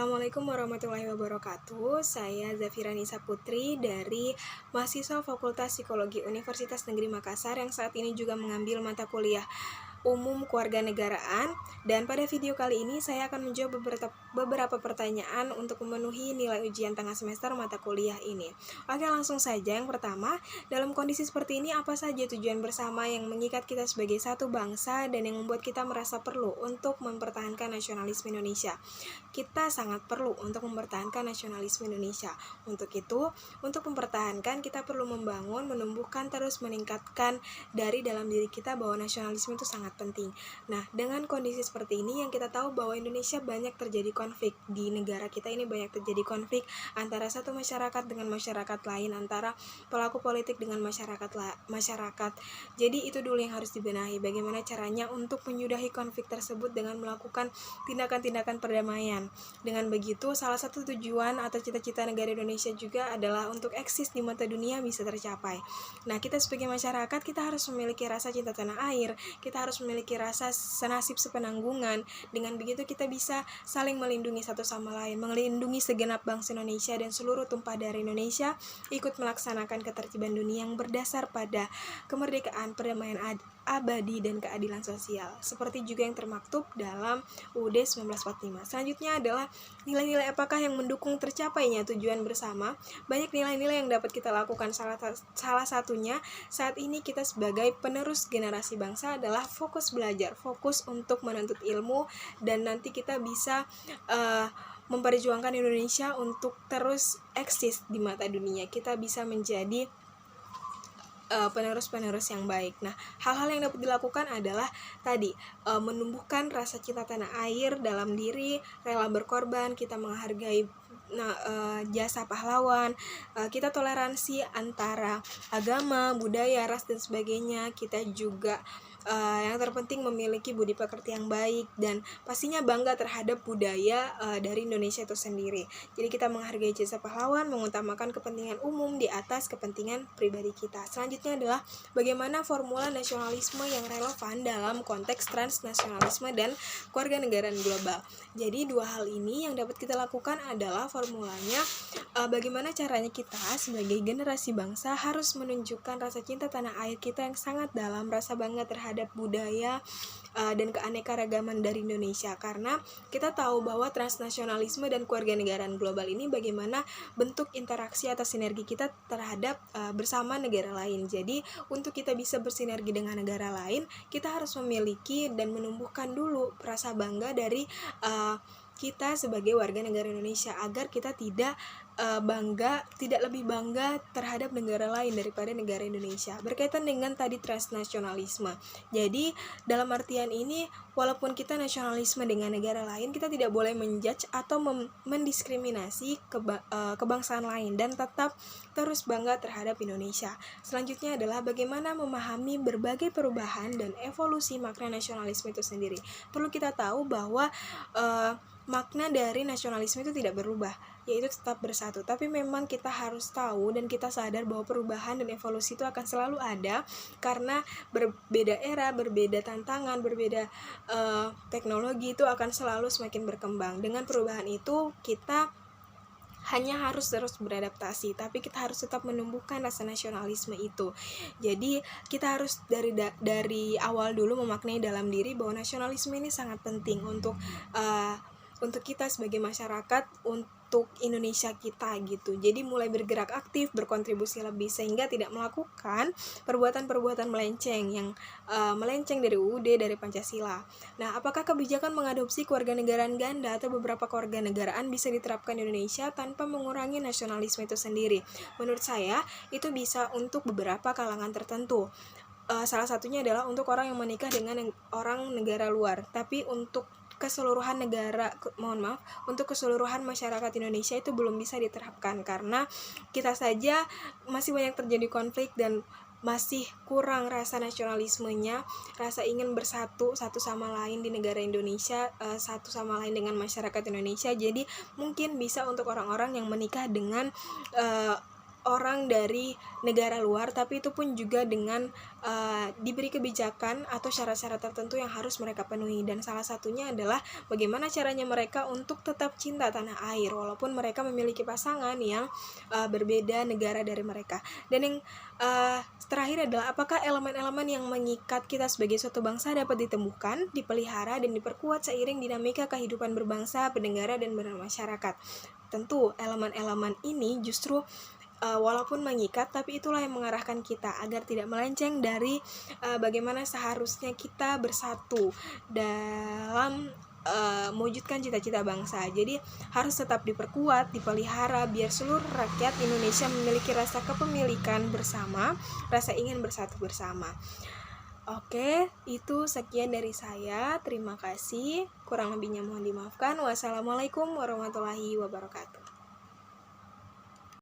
Assalamualaikum warahmatullahi wabarakatuh. Saya Zafira Nisa Putri dari mahasiswa Fakultas Psikologi Universitas Negeri Makassar yang saat ini juga mengambil mata kuliah umum kewarganegaraan. Dan pada video kali ini saya akan menjawab beberapa pertanyaan untuk memenuhi nilai ujian tengah semester mata kuliah ini. Oke, langsung saja. Yang pertama, dalam kondisi seperti ini apa saja tujuan bersama yang mengikat kita sebagai satu bangsa dan yang membuat kita merasa perlu untuk mempertahankan nasionalisme Indonesia? Kita sangat perlu untuk mempertahankan nasionalisme Indonesia. Untuk itu, untuk mempertahankan kita perlu membangun, menumbuhkan, terus meningkatkan dari dalam diri kita bahwa nasionalisme itu sangat penting. Nah, dengan kondisi seperti ini yang kita tahu bahwa Indonesia banyak terjadi konflik di negara kita ini, banyak terjadi konflik antara satu masyarakat dengan masyarakat lain, antara pelaku politik dengan masyarakat. Jadi itu dulu yang harus dibenahi, bagaimana caranya untuk menyudahi konflik tersebut dengan melakukan tindakan-tindakan perdamaian. Dengan begitu, salah satu tujuan atau cita-cita negara Indonesia juga adalah untuk eksis di mata dunia bisa tercapai. Nah, kita sebagai masyarakat, kita harus memiliki rasa cinta tanah air, kita harus memiliki rasa senasib sepenanggungan. Dengan begitu kita bisa saling melindungi satu sama lain, melindungi segenap bangsa Indonesia dan seluruh tumpah darah Indonesia ikut melaksanakan ketertiban dunia yang berdasar pada kemerdekaan, perdamaian abadi dan keadilan sosial, seperti juga yang termaktub dalam UUD 1945. Selanjutnya adalah nilai-nilai apakah yang mendukung tercapainya tujuan bersama. Banyak nilai-nilai yang dapat kita lakukan, salah satunya saat ini kita sebagai penerus generasi bangsa adalah fokus belajar, fokus untuk menuntut ilmu, dan nanti kita bisa memperjuangkan Indonesia untuk terus eksis di mata dunia. Kita bisa menjadi penerus-penerus yang baik. Nah, hal-hal yang dapat dilakukan adalah tadi menumbuhkan rasa cinta tanah air dalam diri, rela berkorban, kita menghargai jasa pahlawan, kita toleransi antara agama, budaya, ras dan sebagainya. Kita juga yang terpenting memiliki budi pekerti yang baik dan pastinya bangga terhadap budaya dari Indonesia itu sendiri. Jadi kita menghargai jasa pahlawan, mengutamakan kepentingan umum di atas kepentingan pribadi kita. Selanjutnya adalah bagaimana formula nasionalisme yang relevan dalam konteks transnasionalisme dan kewarganegaraan global. Jadi dua hal ini yang dapat kita lakukan adalah formulanya bagaimana caranya kita sebagai generasi bangsa harus menunjukkan rasa cinta tanah air kita yang sangat dalam, rasa bangga terhadap budaya dan keanekaragaman dari Indonesia, karena kita tahu bahwa transnasionalisme dan kewarganegaraan global ini bagaimana bentuk interaksi atau sinergi kita terhadap bersama negara lain. Jadi untuk kita bisa bersinergi dengan negara lain, kita harus memiliki dan menumbuhkan dulu rasa bangga dari kita sebagai warga negara Indonesia, agar kita tidak lebih bangga terhadap negara lain daripada negara Indonesia. Berkaitan dengan tadi transnasionalisme. Jadi dalam artian ini, walaupun kita nasionalisme dengan negara lain, kita tidak boleh menjudge atau mendiskriminasi kebangsaan lain dan tetap terus bangga terhadap Indonesia. Selanjutnya adalah bagaimana memahami berbagai perubahan dan evolusi makna nasionalisme itu sendiri. Perlu kita tahu bahwa makna dari nasionalisme itu tidak berubah, yaitu tetap bersatu. Tapi memang kita harus tahu dan kita sadar bahwa perubahan dan evolusi itu akan selalu ada, karena berbeda era, berbeda tantangan, berbeda teknologi itu akan selalu semakin berkembang. Dengan perubahan itu kita hanya harus terus beradaptasi, tapi kita harus tetap menumbuhkan rasa nasionalisme itu. Jadi kita harus dari awal dulu memaknai dalam diri bahwa nasionalisme ini sangat penting untuk kita sebagai masyarakat, untuk Indonesia kita gitu. Jadi mulai bergerak aktif, berkontribusi lebih, sehingga tidak melakukan perbuatan-perbuatan melenceng yang melenceng dari UUD, dari Pancasila. Nah, apakah kebijakan mengadopsi kewarganegaraan ganda atau beberapa kewarganegaraan bisa diterapkan di Indonesia tanpa mengurangi nasionalisme itu sendiri? Menurut saya, itu bisa untuk beberapa kalangan tertentu. Salah satunya adalah untuk orang yang menikah dengan orang negara luar, tapi untuk keseluruhan untuk keseluruhan masyarakat Indonesia itu belum bisa diterapkan, karena kita saja masih banyak terjadi konflik dan masih kurang rasa nasionalismenya, rasa ingin bersatu satu sama lain di negara Indonesia, satu sama lain dengan masyarakat Indonesia. Jadi mungkin bisa untuk orang-orang yang menikah dengan orang dari negara luar, tapi itu pun juga dengan diberi kebijakan atau syarat-syarat tertentu yang harus mereka penuhi. Dan salah satunya adalah bagaimana caranya mereka untuk tetap cinta tanah air walaupun mereka memiliki pasangan yang berbeda negara dari mereka. Dan yang terakhir adalah apakah elemen-elemen yang mengikat kita sebagai suatu bangsa dapat ditemukan, dipelihara, dan diperkuat seiring dinamika kehidupan berbangsa, bernegara, dan bermasyarakat. Tentu elemen-elemen ini justru walaupun mengikat, tapi itulah yang mengarahkan kita agar tidak melenceng dari bagaimana seharusnya kita bersatu dalam mewujudkan cita-cita bangsa. Jadi harus tetap diperkuat, dipelihara biar seluruh rakyat Indonesia memiliki rasa kepemilikan bersama, rasa ingin bersatu bersama. Oke, itu sekian dari saya. Terima kasih. Kurang lebihnya mohon dimaafkan. Wassalamualaikum warahmatullahi wabarakatuh.